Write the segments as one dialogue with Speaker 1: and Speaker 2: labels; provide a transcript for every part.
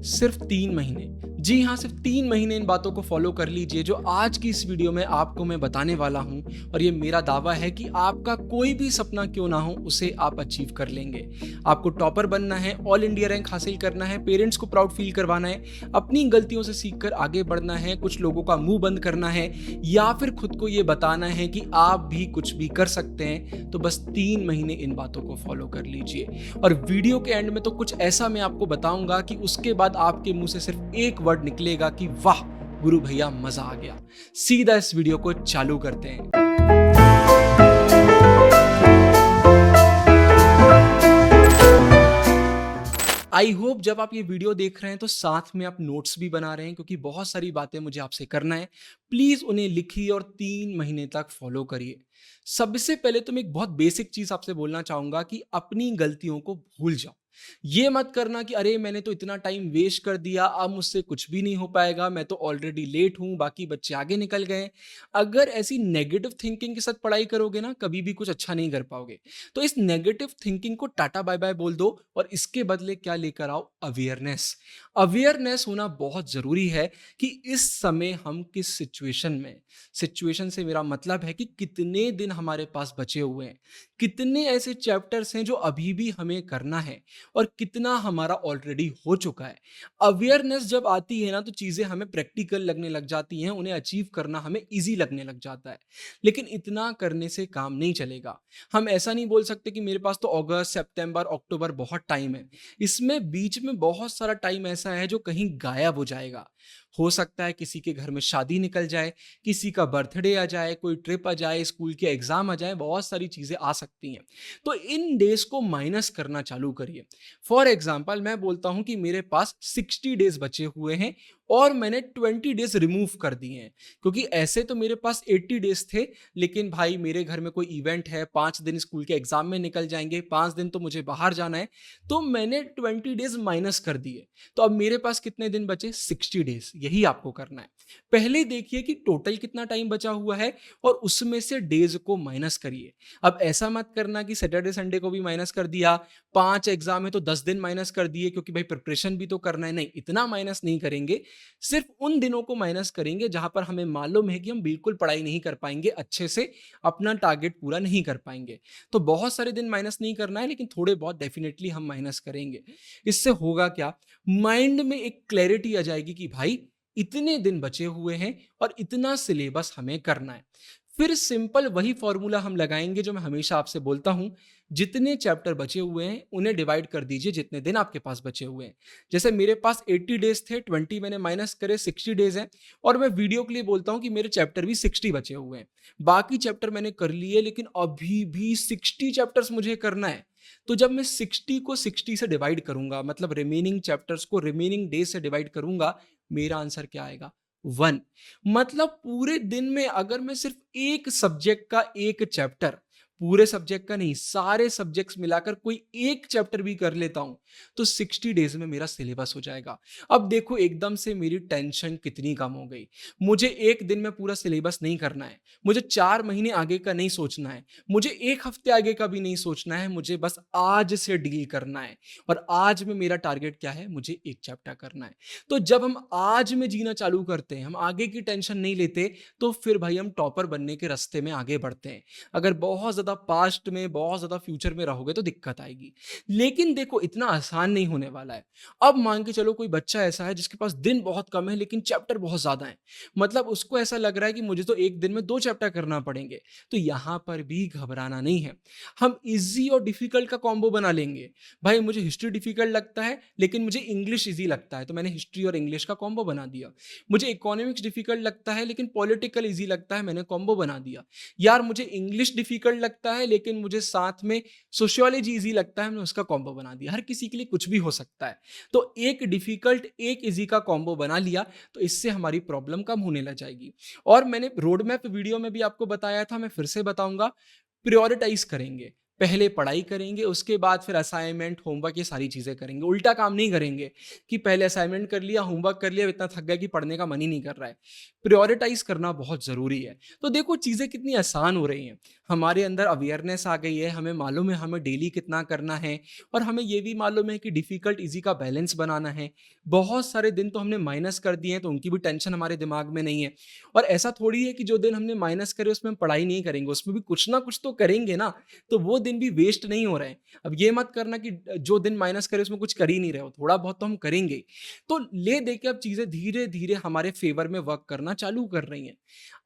Speaker 1: सिर्फ 3 महीने। जी हाँ, सिर्फ 3 महीने इन बातों को फॉलो कर लीजिए जो आज की इस वीडियो में आपको मैं बताने वाला हूँ। और ये मेरा दावा है कि आपका कोई भी सपना क्यों ना हो, उसे आप अचीव कर लेंगे। आपको टॉपर बनना है, ऑल इंडिया रैंक हासिल करना है, पेरेंट्स को प्राउड फील करवाना है, अपनी गलतियों से सीखकर आगे बढ़ना है, कुछ लोगों का मुंह बंद करना है, या फिर खुद को ये बताना है कि आप भी कुछ भी कर सकते हैं, तो बस 3 महीने इन बातों को फॉलो कर लीजिए। और वीडियो के एंड में तो कुछ ऐसा मैं आपको बताऊंगा कि उसके बाद आपके मुंह से सिर्फ एक वर्ड निकलेगा कि वाह गुरु भैया, मजा आ गया। सीधा इस वीडियो को चालू करते हैं। आई होप जब आप ये वीडियो देख रहे हैं तो साथ में आप नोट्स भी बना रहे हैं, क्योंकि बहुत सारी बातें मुझे आपसे करना है। प्लीज उन्हें लिखिए और 3 महीने तक फॉलो करिए। सबसे पहले तो मैं एक बहुत बेसिक चीज आपसे बोलना चाहूंगा कि अपनी गलतियों को भूल जाओ। ये मत करना कि अरे मैंने तो इतना टाइम वेस्ट कर दिया, अब मुझसे कुछ भी नहीं हो पाएगा, मैं तो ऑलरेडी लेट हूं, बाकी बच्चे आगे निकल गए। अगर ऐसी नेगेटिव थिंकिंग के साथ पढ़ाई करोगे ना, कभी भी कुछ अच्छा नहीं कर पाओगे। तो इस नेगेटिव थिंकिंग को टाटा बाय बाय बोल दो और इसके बदले क्या लेकर आओ? अवेयरनेस। अवेयरनेस होना बहुत जरूरी है कि इस समय हम किस सिचुएशन में। सिचुएशन से मेरा मतलब है कि कितने दिन हमारे पास बचे हुए हैं, कितने ऐसे चैप्टर्स हैं जो अभी भी हमें करना है, और कितना हमारा ऑलरेडी हो चुका है। अवेयरनेस जब आती है ना, तो चीजें हमें प्रैक्टिकल लगने लग जाती हैं, उन्हें अचीव करना हमें इजी लगने लग जाता है। लेकिन इतना करने से काम नहीं चलेगा। हम ऐसा नहीं बोल सकते कि मेरे पास तो अगस्त, सितंबर, अक्टूबर बहुत टाइम है। इसमें बीच में बहुत सारा टाइम ऐसा है जो कहीं गायब हो जाएगा। हो सकता है किसी के घर में शादी निकल जाए, किसी का बर्थडे आ जाए, कोई ट्रिप आ जाए, स्कूल के एग्जाम आ जाए, बहुत सारी चीजें आ सकती हैं। तो इन डेज को माइनस करना चालू करिए। फॉर एग्जाम्पल मैं बोलता हूं कि मेरे पास 60 डेज बचे हुए हैं और मैंने 20 डेज रिमूव कर दिए हैं, क्योंकि ऐसे तो मेरे पास 80 डेज थे। लेकिन भाई मेरे घर में कोई इवेंट है, 5 दिन स्कूल के एग्जाम में निकल जाएंगे, 5 दिन तो मुझे बाहर जाना है, तो मैंने 20 डेज माइनस कर दिए। तो अब मेरे पास कितने दिन बचे? 60 डेज। यही आपको करना है। पहले देखिए कि टोटल कितना टाइम बचा हुआ है और उसमें से डेज को माइनस करिए। अब ऐसा मत करना कि सैटरडे संडे को भी माइनस कर दिया, 5 एग्जाम है तो 10 दिन माइनस कर दिए, क्योंकि भाई प्रिपरेशन भी तो करना है। नहीं, इतना माइनस नहीं करेंगे। सिर्फ उन दिनों को माइनस करेंगे जहां पर हमें मालूम है कि हम बिल्कुल पढ़ाई नहीं कर पाएंगे, अच्छे से अपना टारगेट पूरा नहीं कर पाएंगे। तो बहुत सारे दिन माइनस नहीं करना है, लेकिन थोड़े बहुत डेफिनेटली हम माइनस करेंगे। इससे होगा क्या? माइंड में एक क्लैरिटी आ जाएगी कि भाई इतने दिन बचे हुए हैं और इतना सिलेबस हमें करना है। फिर सिंपल वही फॉर्मूला हम लगाएंगे जो मैं हमेशा आपसे बोलता हूं। जितने चैप्टर बचे हुए हैं उन्हें डिवाइड कर दीजिए जितने दिन आपके पास बचे हुए हैं। जैसे मेरे पास 80 डेज थे, 20 मैंने माइनस करे, 60 डेज हैं। और मैं वीडियो के लिए बोलता हूं कि मेरे चैप्टर भी 60 बचे हुए हैं। बाकी चैप्टर मैंने कर लिए, लेकिन अभी भी 60 चैप्टर्स मुझे करना है। तो जब मैं 60 को 60 से डिवाइड करूंगा, मतलब रिमेनिंग चैप्टर्स को रिमेनिंग डेज से डिवाइड करूंगा, मेरा आंसर क्या आएगा? 1। मतलब पूरे दिन में अगर मैं सिर्फ एक सब्जेक्ट का एक चैप्टर, पूरे सब्जेक्ट का नहीं, सारे सब्जेक्ट्स मिलाकर कोई एक चैप्टर भी कर लेता हूं, तो 60 डेज में मेरा सिलेबस हो जाएगा। अब देखो एकदम से मेरी टेंशन कितनी कम हो गई। मुझे एक दिन में पूरा सिलेबस नहीं करना है, मुझे 4 महीने आगे का नहीं सोचना है, मुझे एक हफ्ते आगे का भी नहीं सोचना है, मुझे बस आज से डील करना है। और आज में मेरा टारगेट क्या है? मुझे एक चैप्टर करना है। तो जब हम आज में जीना चालू करते हैं, हम आगे की टेंशन नहीं लेते, तो फिर भाई हम टॉपर बनने के रास्ते में आगे बढ़ते हैं। अगर बहुत ज्यादा पास्ट में, बहुत ज्यादा फ्यूचर में रहोगे तो दिक्कत आएगी। लेकिन देखो इतना आसान नहीं होने वाला है। अब मान के चलो कोई बच्चा ऐसा है जिसके पास दिन बहुत कम है लेकिन चैप्टर बहुत ज्यादा है, मतलब उसको ऐसा लग रहा है कि मुझे तो एक दिन में 2 चैप्टर करना पड़ेंगे। तो यहां पर भी घबराना नहीं है। हम इजी और डिफिकल्ट का कॉम्बो बना लेंगे। भाई मुझे हिस्ट्री डिफिकल्ट लगता है लेकिन मुझे इंग्लिश इजी लगता है, तो मैंने हिस्ट्री और इंग्लिश का कॉम्बो बना दिया। मुझे इकोनॉमिक्स डिफिकल्ट लगता है लेकिन पॉलिटिकल इजी लगता है, मैंने कॉम्बो बना दिया। यार मुझे इंग्लिश डिफिकल्ट लगता है लेकिन मुझे साथ में सोशियोलॉजी इजी लगता है, मैंने उसका कॉम्बो बना दिया। हर किसी के लिए कुछ भी हो सकता है। तो एक डिफिकल्ट एक इजी का कॉम्बो बना लिया, तो इससे हमारी प्रॉब्लम कम होने लग जाएगी। और मैंने रोड मैप वीडियो में भी आपको बताया था, मैं फिर से बताऊंगा, प्रायोरिटाइज करेंगे। पहले पढ़ाई करेंगे, उसके बाद फिर असाइनमेंट, होमवर्क, ये सारी चीज़ें करेंगे। उल्टा काम नहीं करेंगे कि पहले असाइनमेंट कर लिया, होमवर्क कर लिया, इतना थक गया कि पढ़ने का मन ही नहीं कर रहा है। प्रायोरिटाइज़ करना बहुत ज़रूरी है। तो देखो चीज़ें कितनी आसान हो रही हैं। हमारे अंदर अवेयरनेस आ गई है, हमें मालूम है हमें डेली कितना करना है और हमें ये भी मालूम है कि डिफ़िकल्ट ईज़ी का बैलेंस बनाना है। बहुत सारे दिन तो हमने माइनस कर दिए हैं, तो उनकी भी टेंशन हमारे दिमाग में नहीं है। और ऐसा थोड़ी है कि जो दिन हमने माइनस करे उसमें हम पढ़ाई नहीं करेंगे, उसमें भी कुछ ना कुछ तो करेंगे ना, तो वो दिन भी वेस्ट नहीं हो रहे हैं। अब ये मत करना कि जो दिन माइनस करे उसमें कुछ कर ही नहीं रहे हो, थोड़ा बहुत तो हम करेंगे। तो ले दे के अब चीज़ें धीरे-धीरे हमारे फ़ेवर में वर्क करना चालू कर रही हैं।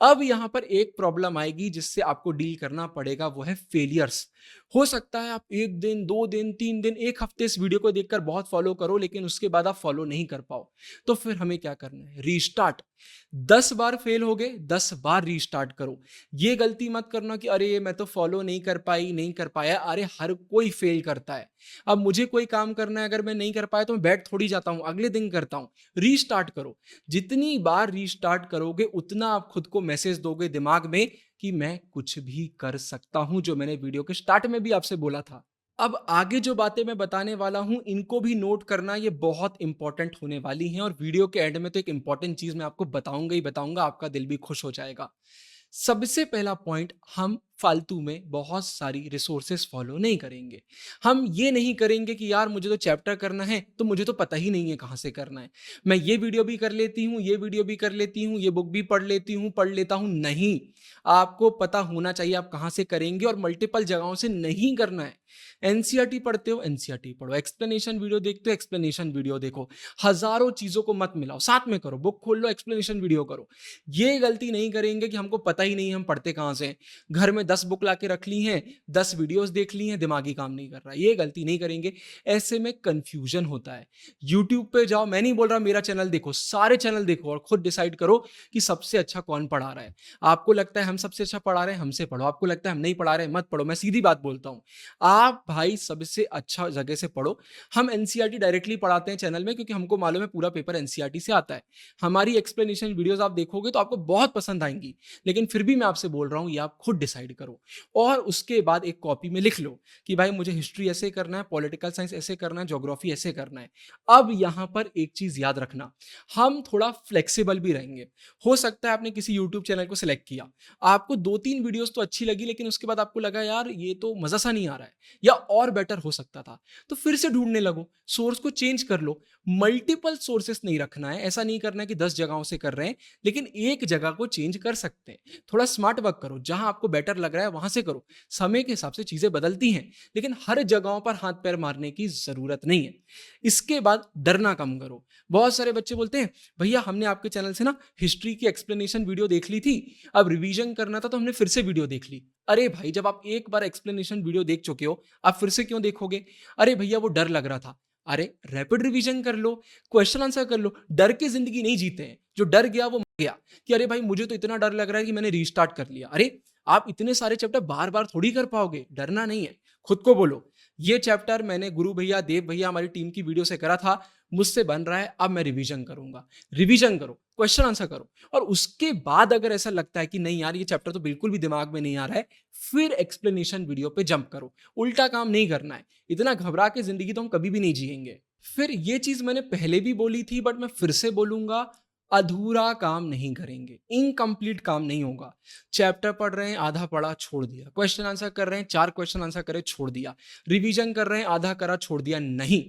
Speaker 1: अब यहाँ पर एक प्रॉब्लम आएगी जिससे आपको डील करना पड़ेगा, वो है फेलियर्स। हो सकता है आप 1 दिन, 2 दिन, 3 दिन, 1 हफ्ते इस वीडियो को देखकर बहुत फॉलो करो, लेकिन उसके बाद आप फॉलो नहीं कर पाओ। तो फिर हमें क्या करना है? रीस्टार्ट। 10 बार फेल हो गए, 10 बार रीस्टार्ट करो। ये गलती मत करना कि अरे मैं तो फॉलो नहीं कर पाई, नहीं कर पाया। अरे हर कोई फेल करता है। अब मुझे कोई काम करना है, अगर मैं नहीं कर पाया तो मैं बैठ थोड़ी जाता हूँ, अगले दिन करता हूँ। रीस्टार्ट करो। जितनी बार रीस्टार्ट करोगे उतना आप खुद को मैसेज दोगे दिमाग में कि मैं कुछ भी कर सकता हूं, जो मैंने वीडियो के स्टार्ट में भी आपसे बोला था। अब आगे जो बातें मैं बताने वाला हूं इनको भी नोट करना, ये बहुत इंपॉर्टेंट होने वाली हैं और वीडियो के एंड में तो एक इंपॉर्टेंट चीज मैं आपको बताऊंगा ही बताऊंगा, आपका दिल भी खुश हो जाएगा। सबसे पहला पॉइंट, हम फालतू में बहुत सारी रिसोर्सेस फॉलो नहीं करेंगे। हम ये नहीं करेंगे कि यार मुझे तो चैप्टर करना है तो मुझे तो पता ही नहीं है कहाँ से करना है। मैं ये वीडियो भी कर लेती हूँ, ये वीडियो भी कर लेती हूँ, ये बुक भी पढ़ लेती हूँ, पढ़ लेता हूँ। नहीं, आपको पता होना चाहिए आप कहाँ से करेंगे और मल्टीपल जगहों से नहीं करना है। एनसीईआरटी पढ़ते हो, एनसीईआरटी पढ़ो। एक्सप्लेनेशन वीडियो देखते हो, एक्सप्लेनेशन वीडियो देखो। हजारों चीजों को मत मिलाओ, साथ में करो। बुक खोल लो, एक्सप्लेनेशन वीडियो करो। ये गलती नहीं करेंगे कि हमको पता ही नहीं है हम पढ़ते कहाँ से हैं। घर में 10 बुक लाके रख ली हैं, 10 वीडियोस देख ली हैं, दिमागी काम नहीं कर रहा। ये गलती नहीं करेंगे, ऐसे में कंफ्यूजन होता है। यूट्यूब पे जाओ, मैं नहीं बोल रहा मेरा चैनल देखो, सारे चैनल देखो और खुद डिसाइड करो कि सबसे अच्छा कौन पढ़ा रहा है। आपको लगता है हम सबसे अच्छा पढ़ा रहे हैं, हमसे पढ़ो। आपको लगता है हम नहीं पढ़ा रहे हैं, मत पढ़ो। मैं सीधी बात बोलता हूँ, आप भाई सबसे अच्छा जगह से पढ़ो। हम एनसीईआरटी डायरेक्टली पढ़ाते हैं चैनल में, क्योंकि हमको मालूम है पूरा पेपर एनसीईआरटी से आता है। हमारी एक्सप्लेनेशन वीडियोस आप देखोगे तो आपको बहुत पसंद आएंगी, लेकिन फिर भी मैं आपसे बोल रहा हूं ये आप खुद डिसाइड करो। और उसके बाद एक कॉपी में लिख लो कि भाई मुझे हिस्ट्री ऐसे करना है, पॉलिटिकल साइंस ऐसे करना है, ज्योग्राफी ऐसे करना है। अब यहां पर एक चीज याद रखना, हम थोड़ा फ्लेक्सिबल भी रहेंगे। हो सकता है आपने किसी यूट्यूब चैनल को सिलेक्ट किया, आपको 2-3 वीडियोस तो अच्छी लगी, लेकिन उसके बाद आपको लगा यार ये तो मजा सा नहीं आ रहा है या और बेटर हो सकता था, तो फिर से ढूंढने लगो, सोर्स को चेंज कर लो। मल्टीपल सोर्सेस नहीं रखना है, ऐसा नहीं करना है कि 10 जगहों से कर रहे हैं, लेकिन एक जगह को चेंज कर सकते हैं। थोड़ा स्मार्ट वर्क करो, जहां आपको बेटर लग रहा है वहां से करो। समय के हिसाब से चीजें बदलती हैं, लेकिन हर जगहों पर हाथ पैर मारने की जरूरत नहीं है। इसके बाद डरना कम करो। बहुत सारे बच्चे बोलते हैं भैया हमने आपके चैनल से ना हिस्ट्री की एक्सप्लेनेशन वीडियो देख ली थी, अब रिवीजन करना था तो हमने फिर से वीडियो देख ली। अरे भाई जब आप एक बार एक्सप्लेनेशन वीडियो देख चुके हो, आप फिर से क्यों देखोगे? अरे भैया वो डर लग रहा था। अरे रैपिड रिवीजन कर लो, क्वेश्चन आंसर कर लो। डर के जिंदगी नहीं जीते हैं, जो डर गया वो मर गया। कि अरे भाई मुझे तो इतना डर लग रहा है कि मैंने रीस्टार्ट कर लिया। अरे आप इतने सारे चैप्टर बार बार थोड़ी कर पाओगे, डरना नहीं है। खुद को बोलो ये चैप्टर मैंने गुरु भैया, देव भैया, हमारी टीम की वीडियो से करा था, मुझसे बन रहा है, अब मैं रिवीजन करूंगा। रिवीजन करो, क्वेश्चन आंसर करो, और उसके बाद अगर ऐसा लगता है कि नहीं यार ये चैप्टर तो बिल्कुल भी दिमाग में नहीं आ रहा है, फिर एक्सप्लेनेशन वीडियो पे जंप करो। उल्टा काम नहीं करना है। इतना घबरा के जिंदगी तो हम कभी भी नहीं जिएंगे। फिर ये चीज मैंने पहले भी बोली थी, बट मैं फिर से बोलूंगा, अधूरा काम नहीं करेंगे, इनकम्प्लीट काम नहीं होगा। चैप्टर पढ़ रहे हैं, आधा पढ़ा छोड़ दिया। क्वेश्चन आंसर कर रहे हैं, 4 क्वेश्चन आंसर करे छोड़ दिया। रिवीजन कर रहे हैं, आधा करा छोड़ दिया। नहीं,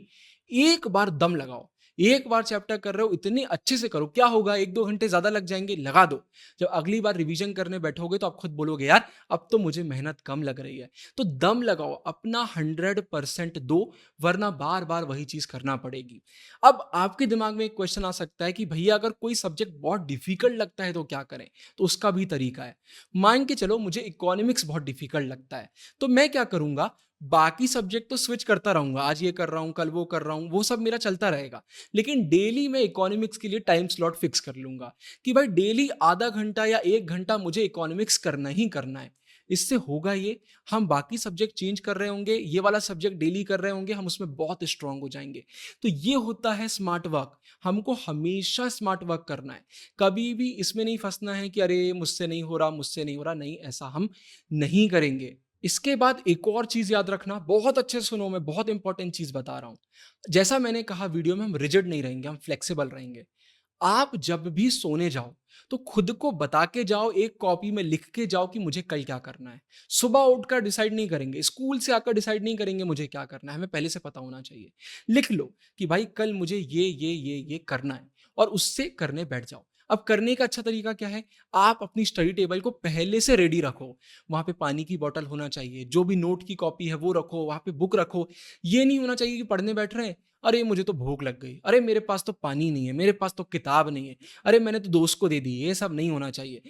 Speaker 1: एक बार दम लगाओ। एक बार चैप्टर कर रहे हो, इतने अच्छे से करो। क्या होगा, 1-2 घंटे ज्यादा लग जाएंगे, लगा दो। जब अगली बार रिवीजन करने बैठोगे तो आप खुद बोलोगे यार अब तो मुझे मेहनत कम लग रही है। तो दम लगाओ, अपना 100% दो, वरना बार बार वही चीज करना पड़ेगी। अब आपके दिमाग में एक क्वेश्चन आ सकता है कि भैया अगर कोई सब्जेक्ट बहुत डिफिकल्ट लगता है तो क्या करें? तो उसका भी तरीका है। मान के चलो मुझे इकोनॉमिक्स बहुत डिफिकल्ट लगता है, तो मैं क्या करूंगा, बाकी सब्जेक्ट तो स्विच करता रहूंगा, आज ये कर रहा हूं, कल वो कर रहा हूं, वो सब मेरा चलता रहेगा। लेकिन डेली मैं इकोनॉमिक्स के लिए टाइम स्लॉट फिक्स कर लूंगा कि भाई डेली आधा घंटा या 1 घंटा मुझे इकोनॉमिक्स करना ही करना है। इससे होगा ये, हम बाकी सब्जेक्ट चेंज कर रहे होंगे, ये वाला सब्जेक्ट डेली कर रहे होंगे, हम उसमें बहुत स्ट्रांग हो जाएंगे। तो ये होता है स्मार्ट वर्क। हमको हमेशा स्मार्ट वर्क करना है, कभी भी इसमें नहीं फंसना है कि अरे मुझसे नहीं हो रहा, मुझसे नहीं हो रहा। नहीं, ऐसा हम नहीं करेंगे। इसके बाद एक और चीज़ याद रखना, बहुत अच्छे से सुनो, मैं बहुत इंपॉर्टेंट चीज़ बता रहा हूँ। जैसा मैंने कहा वीडियो में हम रिजिड नहीं रहेंगे, हम फ्लेक्सिबल रहेंगे। आप जब भी सोने जाओ, तो खुद को बता के जाओ, एक कॉपी में लिख के जाओ कि मुझे कल क्या करना है। सुबह उठकर डिसाइड नहीं करेंगे, स्कूल से आकर डिसाइड नहीं करेंगे मुझे क्या करना है, हमें पहले से पता होना चाहिए। लिख लो कि भाई कल मुझे ये करना है और उससे करने बैठ जाओ। अब करने का अच्छा तरीका क्या है? आप अपनी स्टडी टेबल को पहले से रेडी रखो। वहाँ पे पानी की बॉटल होना चाहिए, जो भी नोट की कॉपी है वो रखो, वहाँ पे बुक रखो। ये नहीं होना चाहिए कि पढ़ने बैठ रहे हैं, अरे मुझे तो भूख लग गई, अरे मेरे पास तो पानी नहीं है, मेरे पास तो किताब नहीं है, अरे मैंने तो दोस्त को दे दी। ये सब नहीं होना चाहिए।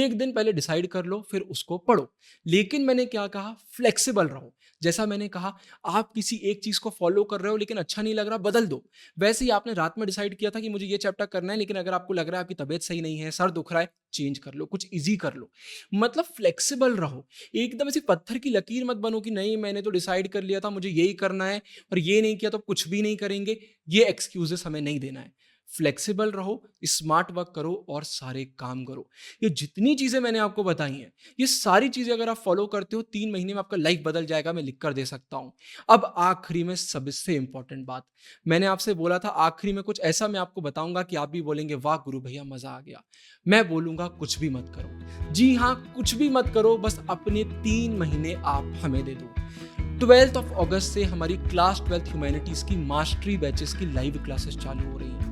Speaker 1: एक दिन पहले डिसाइड कर लो, फिर उसको पढ़ो। लेकिन मैंने क्या कहा? फ्लेक्सिबल रहो। जैसा मैंने कहा, आप किसी एक चीज को फॉलो कर रहे हो लेकिन अच्छा नहीं लग रहा, बदल दो। वैसे ही आपने रात में डिसाइड किया था कि मुझे ये चैप्टर करना है, लेकिन अगर आपको लग रहा है आपकी तबीयत सही नहीं है, सर दुख रहा है, चेंज कर लो, कुछ इजी कर लो। मतलब फ्लेक्सिबल रहो। एकदम ऐसी पत्थर की लकीर मत बनो कि नहीं मैंने तो डिसाइड कर लिया था मुझे यही करना है और ये नहीं किया तो कुछ भी नहीं करेंगे। ये एक्सक्यूजेस हमें नहीं देना है। फ्लेक्सिबल रहो, स्मार्ट वर्क करो और सारे काम करो। ये जितनी चीजें मैंने आपको बताई हैं, ये सारी चीजें अगर आप फॉलो करते हो, 3 महीने में आपका लाइफ बदल जाएगा, मैं लिख कर दे सकता हूं। अब आखिरी में सबसे इंपॉर्टेंट बात, मैंने आपसे बोला था आखिरी में कुछ ऐसा मैं आपको बताऊंगा कि आप भी बोलेंगे वाह गुरु भैया मजा आ गया। मैं बोलूंगा कुछ भी मत करो। जी हाँ, कुछ भी मत करो, बस अपने 3 महीने आप हमें दे दो। 12 अगस्त से हमारी क्लास 12 ह्यूमैनिटीज की मास्टरी बैचेस की लाइव क्लासेस चालू हो रही हैं।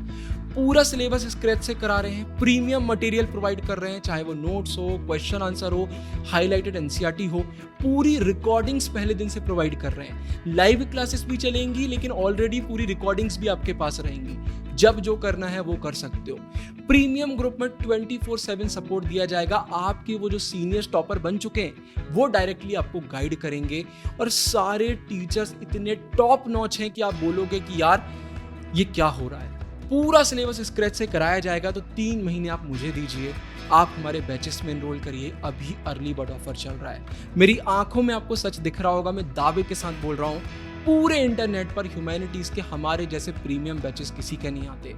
Speaker 1: पूरा सिलेबस स्क्रैच से करा रहे हैं, प्रीमियम मटेरियल प्रोवाइड कर रहे हैं, चाहे वो नोट्स हो, क्वेश्चन आंसर हो, हाईलाइटेड एनसीईआरटी हो, पूरी रिकॉर्डिंग्स पहले दिन से प्रोवाइड कर रहे हैं। लाइव क्लासेस भी चलेंगी, लेकिन ऑलरेडी पूरी रिकॉर्डिंग्स भी आपके पास रहेंगी। जब जो करना है वो कर सकते हो। प्रीमियम ग्रुप में 24/7 सपोर्ट दिया जाएगा। आपके वो जो सीनियर्स टॉपर बन चुके हैं वो डायरेक्टली आपको गाइड करेंगे और सारे टीचर्स इतने टॉप नॉच हैं कि आप बोलोगे कि यार ये क्या हो रहा है। पूरा सिलेबस स्क्रैच से कराया जाएगा। तो 3 महीने आप मुझे दीजिए, आप हमारे बैचेस में एनरोल करिए। अभी अर्ली बर्ड ऑफर चल रहा है। मेरी आंखों में आपको सच दिख रहा होगा, मैं दावे के साथ बोल रहा हूँ, पूरे इंटरनेट पर ह्यूमैनिटीज के हमारे जैसे प्रीमियम बैचेस किसी के नहीं आते।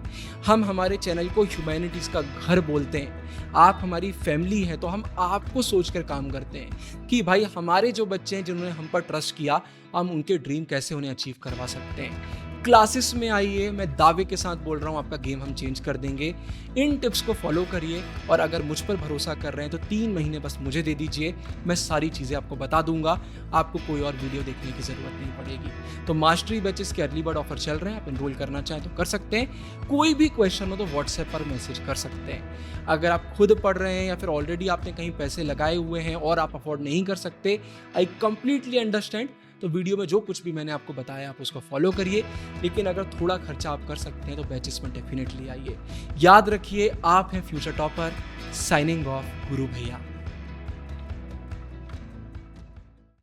Speaker 1: हम हमारे चैनल को ह्यूमैनिटीज का घर बोलते हैं। आप हमारी फैमिली हैं, तो हम आपको सोचकर काम करते हैं कि भाई हमारे जो बच्चे हैं जिन्होंने हम पर ट्रस्ट किया, हम उनके ड्रीम कैसे उन्हें अचीव करवा सकते हैं। क्लासेस में आइए, मैं दावे के साथ बोल रहा हूँ आपका गेम हम चेंज कर देंगे। इन टिप्स को फॉलो करिए और अगर मुझ पर भरोसा कर रहे हैं तो 3 महीने बस मुझे दे दीजिए, मैं सारी चीज़ें आपको बता दूंगा। आपको कोई और वीडियो देखने की ज़रूरत नहीं पड़ेगी। तो मास्टरी बैचेस के अर्ली बर्ड ऑफर चल रहे हैं, आप एनरोल करना चाहें तो कर सकते हैं। कोई भी क्वेश्चन हो तो व्हाट्सएप पर मैसेज कर सकते हैं। अगर आप खुद पढ़ रहे हैं या फिर ऑलरेडी आपने कहीं पैसे लगाए हुए हैं और आप अफोर्ड नहीं कर सकते, आई कंप्लीटली अंडरस्टैंड। तो वीडियो में जो कुछ भी मैंने आपको बताया आप उसको फॉलो करिए। लेकिन अगर थोड़ा खर्चा आप कर सकते हैं तो बैचेस में डेफिनेटली आइए। याद रखिए, आप हैं फ्यूचर टॉपर। साइनिंग ऑफ, गुरु भैया।